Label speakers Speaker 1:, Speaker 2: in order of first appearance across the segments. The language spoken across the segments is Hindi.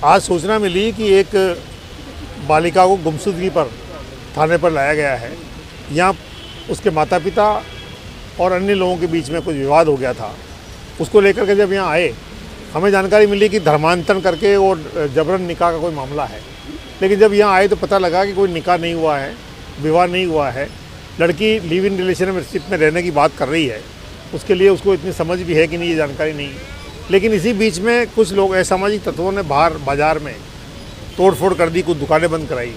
Speaker 1: आज सूचना मिली कि एक बालिका को गुमशुदगी पर थाने पर लाया गया है। यहाँ उसके माता पिता और अन्य लोगों के बीच में कुछ विवाद हो गया था। उसको लेकर के जब यहाँ आए, हमें जानकारी मिली कि धर्मांतरण करके और जबरन निकाह का कोई मामला है। लेकिन जब यहाँ आए तो पता लगा कि कोई निकाह नहीं हुआ है, विवाह नहीं हुआ है। लड़की लिव इन रिलेशनशिप में रहने की बात कर रही है। उसके लिए उसको इतनी समझ भी है कि नहीं, ये जानकारी नहीं। लेकिन इसी बीच में कुछ लोग असामाजिक तत्वों ने बाहर बाज़ार में तोड़फोड़ कर दी, कुछ दुकानें बंद कराई।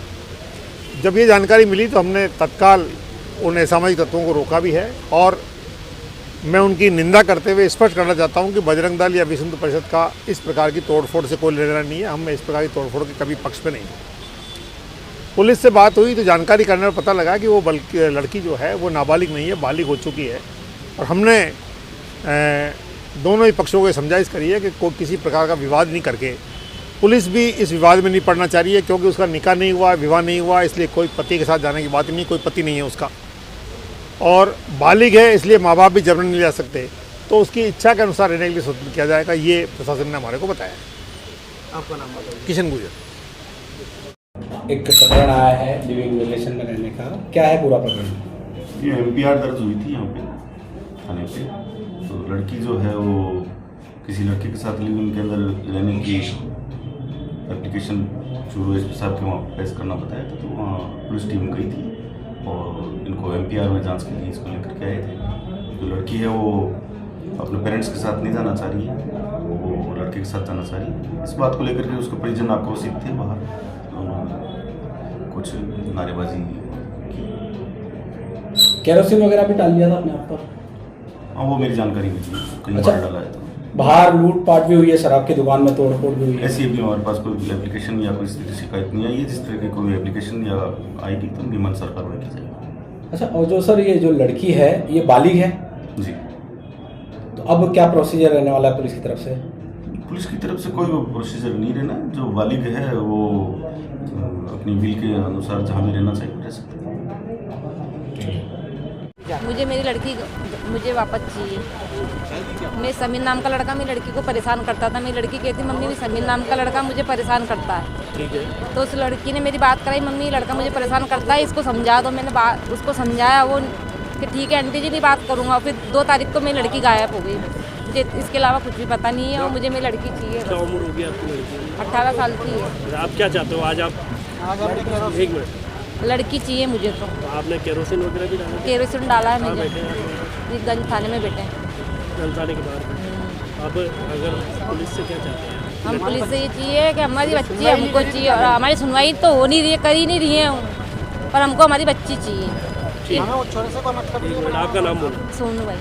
Speaker 1: जब ये जानकारी मिली तो हमने तत्काल उन असामाजिक तत्वों को रोका भी है। और मैं उनकी निंदा करते हुए स्पष्ट करना चाहता हूं कि बजरंग दल या विश्व हिंदू परिषद का इस प्रकार की तोड़फोड़ से कोई लेना नहीं है। हम इस प्रकार की तोड़फोड़ के कभी पक्ष में नहीं हैं। पुलिस से बात हुई तो जानकारी करने पर पता लगा कि वो लड़की जो है वो नाबालिग नहीं है, बालिग हो चुकी है। और हमने दोनों ही पक्षों को समझाइश करी है कि कोई किसी प्रकार का विवाद नहीं करके, पुलिस भी इस विवाद में नहीं पड़ना चाह रही है, क्योंकि उसका निकाह नहीं हुआ, विवाह नहीं हुआ, इसलिए कोई पति के साथ जाने की बात नहीं, कोई पति नहीं है उसका, और बालिग है, इसलिए माँ बाप भी जबरन नहीं जा सकते। तो उसकी इच्छा के अनुसार रहने के लिए स्वतंत्र किया जाएगा, ये प्रशासन ने हमारे को बताया।
Speaker 2: आपका नाम बताइए।
Speaker 1: किशन गुजर।
Speaker 3: एक प्रकरण आया है लिविंग रिलेशन में रहने का, क्या है पूरा प्रकरण?
Speaker 4: ये एमपीआर दर्ज हुई थी यहाँ पे थाने पे। तो लड़की जो है वो किसी लड़के के साथ लिविंग के अंदर रहने की एप्लीकेशन चूरू एसपी साहब के वहाँ पेश करना बताया था। तो वहाँ पुलिस टीम गई थी और इनको एमपीआर में जांच के लिए इसको लेकर के आए थे। जो लड़की है वो अपने पेरेंट्स के साथ नहीं जाना चाह रही है, वो लड़के के साथ जाना चाह रही है। इस बात को लेकर के उसके परिजन आक्रोशित थे बाहर, कुछ नारेबाजी की।
Speaker 3: केरोसिन वगैरह भी डाल दिया था अपने आप पर?
Speaker 4: हाँ, वो मेरी जानकारी में थी, कहीं
Speaker 3: अच्छा।
Speaker 4: बार डाला है। तो
Speaker 3: बाहर लूटपाट भी हुई है, शराब की दुकान में तोड़फोड़ भी हुई है।
Speaker 4: ऐसी अभी हमारे पास कोई एप्लीकेशन या कोई इस तरह की शिकायत नहीं आई है। जिस तरह की कोई एप्लीकेशन या आएगी तो उनकी मंशा कार्रवाई की जाएगी।
Speaker 3: अच्छा, और जो सर ये जो लड़की है ये बालिग है
Speaker 4: जी।
Speaker 3: तो अब क्या प्रोसीजर रहने वाला है पुलिस की तरफ से?
Speaker 4: पुलिस की तरफ से कोई प्रोसीजर नहीं रहना है। जो बालिग है वो अपनी विल के अनुसार जहाँ भी रहना चाहिए रह सकते हैं।
Speaker 5: मुझे मेरी लड़की मुझे वापस चाहिए। मैं समीर नाम का लड़का मेरी लड़की को परेशान करता था। मेरी लड़की कहती मम्मी भी समीर नाम का लड़का मुझे परेशान करता है।
Speaker 2: ठीक है।
Speaker 5: तो उस लड़की ने मेरी बात कराई, मम्मी लड़का मुझे परेशान करता है, इसको समझा दो। मैंने उसको समझाया, वो कि ठीक है आंटी जी नहीं बात करूँगा। फिर 2 तारीख को मेरी लड़की गायब हो गई। मुझे इसके अलावा कुछ भी पता नहीं है और मुझे मेरी लड़की चाहिए।
Speaker 2: क्या उम्र होगी आपकी लड़की की?
Speaker 5: 18 साल की है।
Speaker 2: आप क्या चाहते हो आज आप? एक मिनट,
Speaker 5: लड़की चाहिए मुझे। तो
Speaker 2: आपने केरोसिन वगैरह भी डाला?
Speaker 5: केरोसिन डाला है
Speaker 2: कहाँ
Speaker 5: मुझे,
Speaker 2: बैठे हैं आप?
Speaker 5: गंज थाने में बैठे हैं।
Speaker 2: गलताने के बाद अब अगर पुलिस से क्या चाहते हैं?
Speaker 5: हम पुलिस से ये चाहिए कि हमारी बच्ची हमको चाहिए, और हमारी सुनवाई तो हो नहीं रही है, कर ही नहीं रही है, और हमको हमारी बच्ची चाहिए।
Speaker 2: ठीक है। आपका नाम बोलो।
Speaker 5: सोनू भाई।